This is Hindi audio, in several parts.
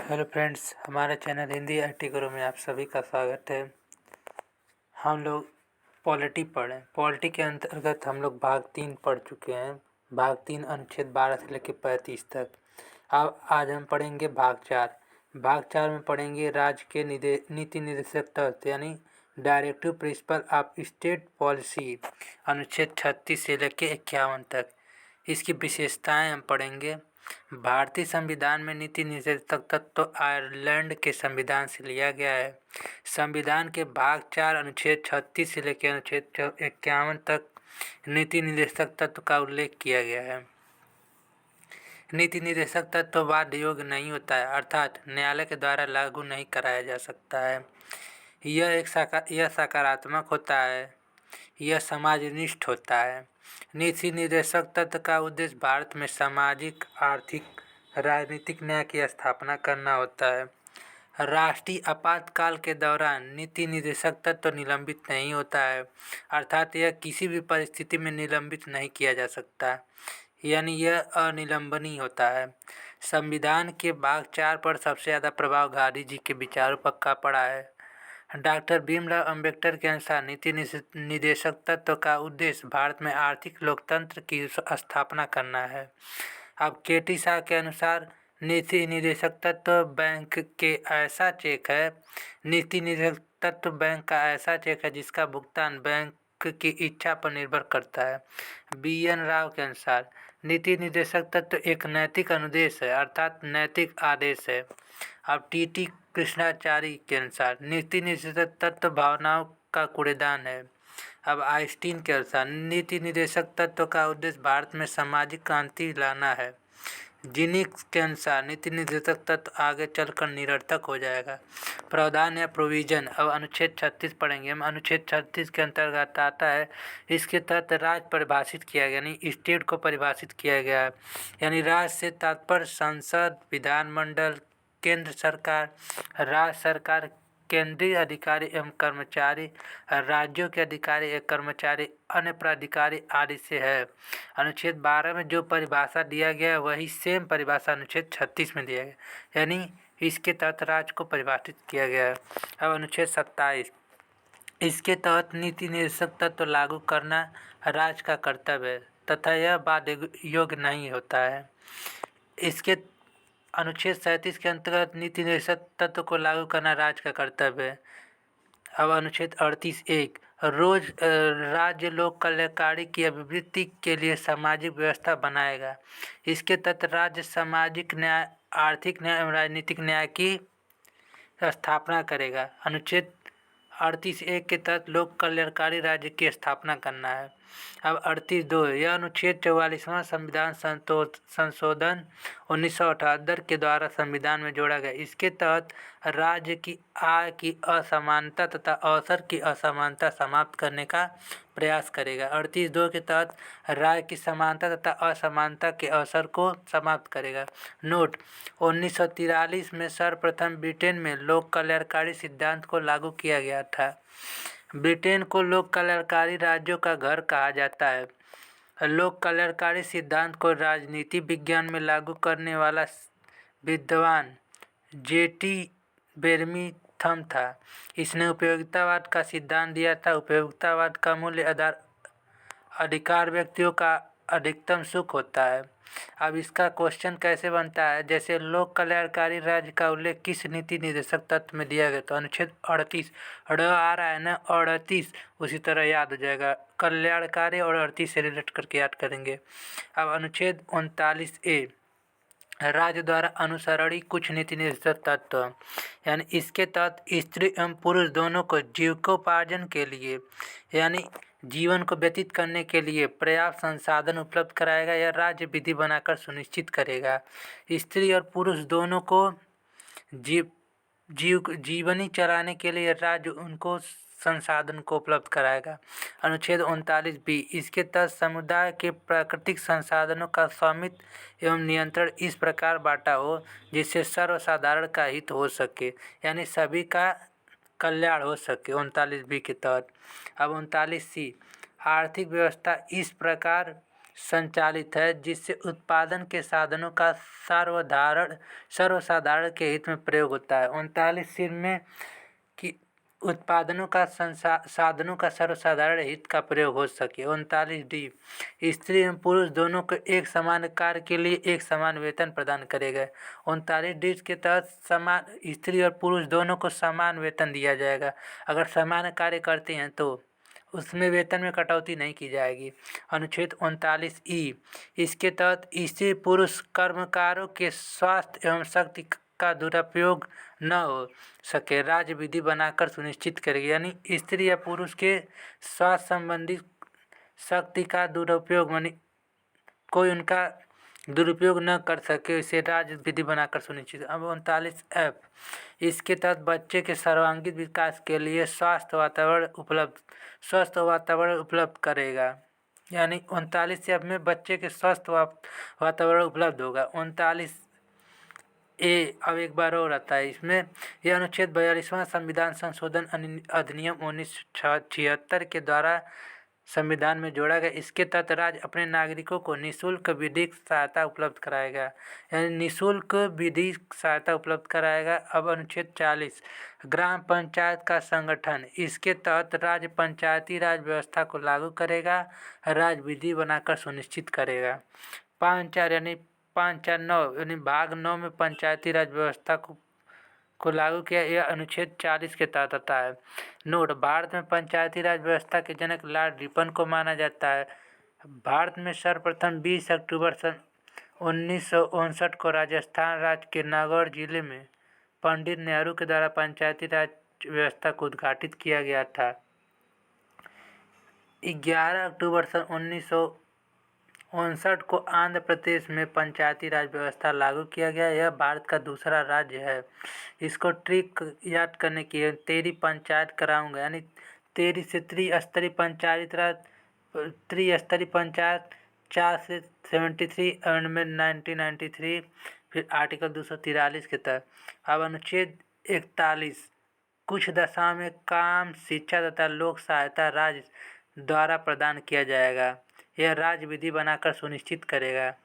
हेलो फ्रेंड्स, हमारे चैनल हिंदी IT गुरु में आप सभी का स्वागत है। हम लोग पॉलिटी पढ़ें। पॉलिटी के अंतर्गत हम लोग भाग 3 पढ़ चुके हैं। भाग 3 अनुच्छेद 12 से लेकर 35 तक। अब आज हम पढ़ेंगे भाग 4। भाग 4 में पढ़ेंगे राज्य के नीति निर्देशक तत्व यानी directive principle of state policy, अनुच्छेद 36 से लेकर 51 तक। इसकी विशेषताएं हम पढ़ेंगे। भारतीय संविधान में नीति निर्देशक तत्व तो आयरलैंड के संविधान से लिया गया है। संविधान के भाग 4 अनुच्छेद 36 से लेकर अनुच्छेद 51 तक नीति निर्देशक तत्व का उल्लेख किया गया है। नीति निर्देशक तत्व बाध्य योग्य नहीं होता है, अर्थात न्यायालय के द्वारा लागू नहीं कराया जा सकता है। यह सकारात्मक होता है, यह समाजनिष्ठ होता है। नीति निर्देशक तत्व का उद्देश्य भारत में सामाजिक, आर्थिक, राजनीतिक न्याय की स्थापना करना होता है। राष्ट्रीय आपातकाल के दौरान नीति निर्देशक तत्व निलंबित नहीं होता है, अर्थात यह किसी भी परिस्थिति में निलंबित नहीं किया जा सकता, यानी यह अनिलंबनीय होता है। संविधान के भाग 4 पर सबसे ज़्यादा प्रभाव गांधी जी के विचारों पर पड़ा है। डॉक्टर भीमराव अंबेडकर के अनुसार नीति निर्देशक तत्व का उद्देश्य भारत में आर्थिक लोकतंत्र की स्थापना करना है। अब KT शाह के अनुसार नीति निर्देशक तत्व बैंक के ऐसा चेक है नीति निर्देशक तत्व बैंक का ऐसा चेक है जिसका भुगतान बैंक की इच्छा पर निर्भर करता है। BN राव के अनुसार नीति निर्देशक तत्व एक नैतिक अनुदेश है, अर्थात नैतिक आदेश है। अब TT कृष्णाचारी के अनुसार नीति निर्देशक तत्व भावनाओं का कूड़ेदान है। अब आइंस्टीन के अनुसार नीति निर्देशक तत्व का उद्देश्य भारत में सामाजिक क्रांति लाना है। जिनिक्स के अनुसार नीति निर्देशक तत्व आगे चलकर निरर्थक हो जाएगा। प्रावधान या प्रोविजन। अब अनुच्छेद 36 पढ़ेंगे हम। अनुच्छेद 36 के अंतर्गत आता है, इसके तहत राज्य परिभाषित किया गया, यानी स्टेट को परिभाषित किया गया है। यानी राज्य से तात्पर्य संसद, विधानमंडल, केंद्र सरकार, राज्य सरकार, केंद्रीय अधिकारी एवं कर्मचारी, राज्यों के अधिकारी एवं कर्मचारी, अन्य प्राधिकारी आदि से है। अनुच्छेद 12 में जो परिभाषा दिया गया है वही सेम परिभाषा अनुच्छेद 36 में दिया गया, यानी इसके तहत राज्य को परिभाषित किया गया है। अब अनुच्छेद 27, इसके तहत नीति निर्देशक तत्व लागू करना राज्य का कर्तव्य है तथा यह बाध्य योग्य नहीं होता है। इसके अनुच्छेद 37 के अंतर्गत नीति निर्देशक तत्व को लागू करना राज्य का कर्तव्य है। अब अनुच्छेद 38(1) राज्य लोक कल्याणकारी की अभिवृद्धि के लिए सामाजिक व्यवस्था बनाएगा। इसके तहत राज्य सामाजिक न्याय, आर्थिक न्याय एवं राजनीतिक न्याय की स्थापना करेगा। अनुच्छेद 38(1) के तहत लोक कल्याणकारी राज्य की स्थापना करना है। अब 38(2) यह अनुच्छेद 44वां संविधान संशोधन 1978 के द्वारा संविधान में जोड़ा गया। इसके तहत राज्य की आय की असमानता तथा अवसर की असमानता समाप्त करने का प्रयास करेगा। 38(2) के तहत राज्य की समानता तथा असमानता के अवसर को समाप्त करेगा। नोट: 1943 में सर्वप्रथम ब्रिटेन में लोक कल्याणकारी सिद्धांत को लागू किया गया था। ब्रिटेन को लोक कल्याणकारी राज्यों का घर कहा जाता है। लोक कल्याणकारी सिद्धांत को राजनीति विज्ञान में लागू करने वाला विद्वान J.T. बेरमिथम था। इसने उपयोगितावाद का सिद्धांत दिया था। उपयोगितावाद का मूल्य आधार अधिकार व्यक्तियों का अधिकतम सुख होता है। अब इसका क्वेश्चन कैसे बनता है, जैसे लोक कल्याणकारी राज्य का उल्लेख किस नीति निर्देशक तत्व में दिया गया, तो अनुच्छेद 38 आ रहा है ना, 38 उसी तरह याद हो जाएगा। कल्याणकारी और 38 से रिलेट करके याद करेंगे। अब अनुच्छेद 39(a) राज्य द्वारा अनुसरणी कुछ नीति निर्देशक तत्व, यानी इसके तहत स्त्री एवं पुरुष दोनों को जीविकोपार्जन के लिए यानी जीवन को व्यतीत करने के लिए पर्याप्त संसाधन उपलब्ध कराएगा या राज्य विधि बनाकर सुनिश्चित करेगा। स्त्री और पुरुष दोनों को जीवनी चलाने के लिए राज्य उनको संसाधन को उपलब्ध कराएगा। अनुच्छेद 39(b) इसके तहत समुदाय के प्राकृतिक संसाधनों का स्वामित्व एवं नियंत्रण इस प्रकार बांटा हो जिससे सर्वसाधारण का हित हो सके, यानी सभी का कल्याण हो सके। 39(b) के तहत अब 39(c) आर्थिक व्यवस्था इस प्रकार संचालित है, जिससे उत्पादन के साधनों का सर्वसाधारण के हित में प्रयोग होता है। 39 सिर में कि उत्पादनों का साधनों का सर्वसाधारण हित का प्रयोग हो सके। 39 डी स्त्री एवं पुरुष दोनों को एक समान कार्य के लिए एक समान वेतन प्रदान करेगा। 39 डी के तहत समान स्त्री और पुरुष दोनों को समान वेतन दिया जाएगा। अगर समान कार्य करते हैं तो उसमें वेतन में कटौती नहीं की जाएगी। अनुच्छेद 39 ई इसके तहत स्त्री पुरुष कर्मकारों के स्वास्थ्य एवं शक्ति का दुरुपयोग न हो सके राज्य विधि बनाकर सुनिश्चित करेगी। यानी स्त्री या पुरुष के स्वास्थ्य संबंधी शक्ति का दुरुपयोग कोई उनका दुरुपयोग न कर सके, इसे राज्य विधि बनाकर सुनिश्चित। अब 39 एफ इसके तहत बच्चे के सर्वांगीण विकास के लिए स्वस्थ वातावरण उपलब्ध करेगा। यानी 39 एफ में बच्चे के स्वस्थ वातावरण उपलब्ध होगा। 39 ए अब एक बार और आता है इसमें, यह अनुच्छेद 42वां संविधान संशोधन अधिनियम 1976 के द्वारा संविधान में जोड़ा गया। इसके तहत राज्य अपने नागरिकों को निःशुल्क विधिक सहायता उपलब्ध कराएगा। यानी निःशुल्क विधिक सहायता उपलब्ध कराएगा। अब अनुच्छेद 40 ग्राम पंचायत का संगठन, इसके तहत राज्य पंचायती राज व्यवस्था को लागू करेगा, राज्य विधि बनाकर सुनिश्चित करेगा। 5.4 यानी 5.4.9 यानी भाग 9 में पंचायती राज व्यवस्था को लागू किया। यह अनुच्छेद 40 के तहत आता है। नोट, भारत में पंचायती राज व्यवस्था के जनक लॉर्ड रिपन को माना जाता है। भारत में सर्वप्रथम 20 अक्टूबर सन 1959 को राजस्थान राज्य के नागौर जिले में पंडित नेहरू के द्वारा पंचायती राज व्यवस्था को उद्घाटित किया गया था। 11 अक्टूबर सन 1959 को आंध्र प्रदेश में पंचायती राज व्यवस्था लागू किया गया। यह भारत का दूसरा राज्य है। इसको ट्रिक याद करने की है, 13 पंचायत कराऊंगा। यानी 13 से त्रिस्तरीय पंचायत राज, त्रिस्तरीय पंचायत, 4 से 73 अमेंडमेंट 1993, फिर आर्टिकल 243 के तहत। अब अनुच्छेद 41 कुछ दशाओं में काम, शिक्षा तथा लोक सहायता राज्य द्वारा प्रदान किया जाएगा। यह राज्य विधि बनाकर सुनिश्चित करेगा।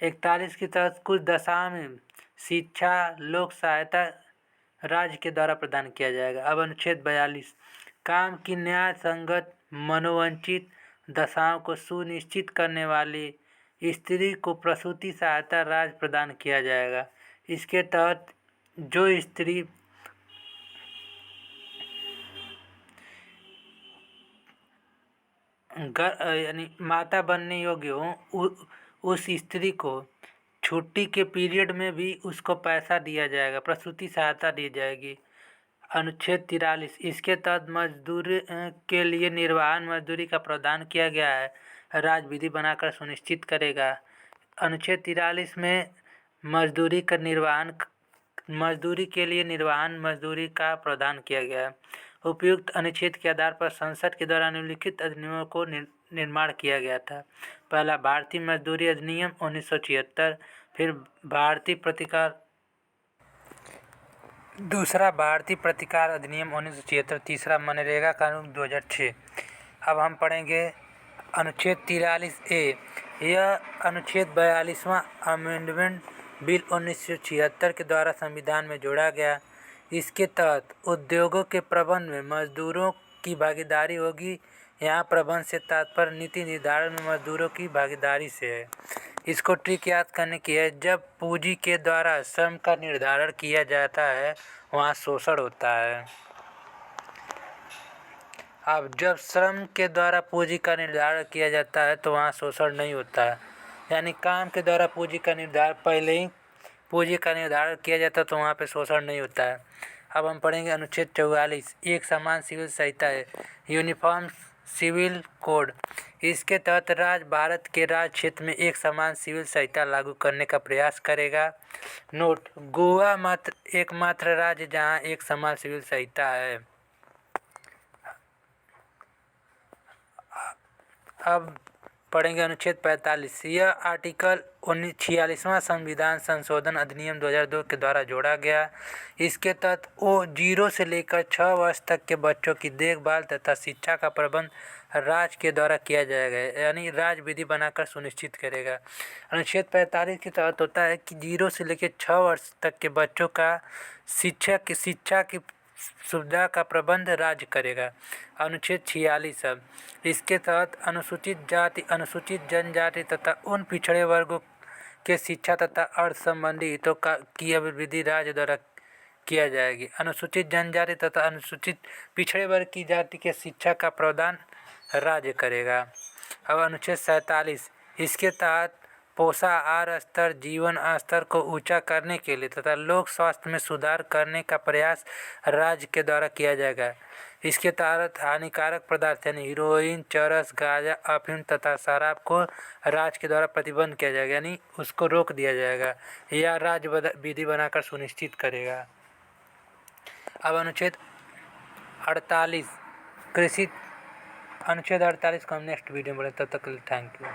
41 के तहत कुछ दशाओं में शिक्षा, लोक सहायता राज्य के द्वारा प्रदान किया जाएगा। अब अनुच्छेद 42 काम की न्याय संगत मनोवंचित दशाओं को सुनिश्चित करने वाली स्त्री को प्रसूति सहायता राज्य प्रदान किया जाएगा। इसके तहत जो स्त्री यानी माता बनने योग्य हो, उस स्त्री को छुट्टी के पीरियड में भी उसको पैसा दिया जाएगा, प्रसूति सहायता दी जाएगी। अनुच्छेद 43 इसके तहत मजदूरी के लिए निर्वाहन मजदूरी का प्रावधान किया गया है, राज्य विधि बनाकर सुनिश्चित करेगा। अनुच्छेद 43 में मजदूरी के लिए निर्वाहन मजदूरी का प्रावधान किया गया है। उपयुक्त अनुच्छेद के आधार पर संसद के द्वारा निम्नलिखित अधिनियमों को निर्माण किया गया था। पहला, भारतीय मजदूरी अधिनियम 1976, फिर भारतीय प्रतिकार, दूसरा भारतीय प्रतिकार अधिनियम 1976, तीसरा मनरेगा कानून 2006। अब हम पढ़ेंगे अनुच्छेद 43 ए। यह अनुच्छेद 42वां अमेंडमेंट बिल 1976 के द्वारा संविधान में जोड़ा गया। इसके तहत उद्योगों के प्रबंध में मजदूरों की भागीदारी होगी। यहाँ प्रबंध से तात्पर्य नीति निर्धारण में मजदूरों की भागीदारी से है। इसको ट्रिक याद करने की है, जब पूंजी के द्वारा श्रम का निर्धारण किया जाता है वहाँ शोषण होता है। अब जब श्रम के द्वारा पूंजी का निर्धारण किया जाता है तो वहाँ शोषण नहीं होता है। यानी काम के द्वारा पूंजी का निर्धारण, पहले ही पूंजी का निर्धारण किया जाता है तो वहाँ पे शोषण नहीं होता है। अब हम पढ़ेंगे अनुच्छेद 44 एक समान सिविल संहिता है, यूनिफॉर्म सिविल कोड। इसके तहत राज्य भारत के राज्य क्षेत्र में एक समान सिविल संहिता लागू करने का प्रयास करेगा। नोट, गोवा एकमात्र राज्य जहाँ एक समान सिविल संहिता है। अब पढ़ेंगे अनुच्छेद 45। यह आर्टिकल 46वां संविधान संशोधन अधिनियम 2002 के द्वारा जोड़ा गया। इसके तहत 0 से लेकर 6 वर्ष तक के बच्चों की देखभाल तथा शिक्षा का प्रबंध राज्य के द्वारा किया जाएगा, यानी राज्य विधि बनाकर सुनिश्चित करेगा। अनुच्छेद 45 के तहत होता है कि 0 से लेकर 6 वर्ष तक के बच्चों का शिक्षा की सुविधा का प्रबंध राज्य करेगा। अनुच्छेद 46 अब इसके तहत अनुसूचित जाति, अनुसूचित जनजाति तथा उन पिछड़े वर्गों के शिक्षा तथा अर्थ संबंधी हितों की अभिवृद्धि राज्य द्वारा किया जाएगी। अनुसूचित जनजाति तथा अनुसूचित पिछड़े वर्ग की जाति के शिक्षा का प्रावधान राज्य करेगा। अब अनुच्छेद 47 इसके तहत पोषाहार स्तर, जीवन स्तर को ऊंचा करने के लिए तथा लोक स्वास्थ्य में सुधार करने का प्रयास राज्य के द्वारा किया जाएगा। इसके तहत हानिकारक पदार्थ यानी हीरोइन, चरस, गांजा, अफीम तथा शराब को राज्य के द्वारा प्रतिबंध किया जाएगा, यानी उसको रोक दिया जाएगा या राज्य विधि बनाकर सुनिश्चित करेगा। अब अनुच्छेद 48 कृषि अनुच्छेद 48 को हम नेक्स्ट वीडियो में बोलें, तब तक के लिए थैंक यू।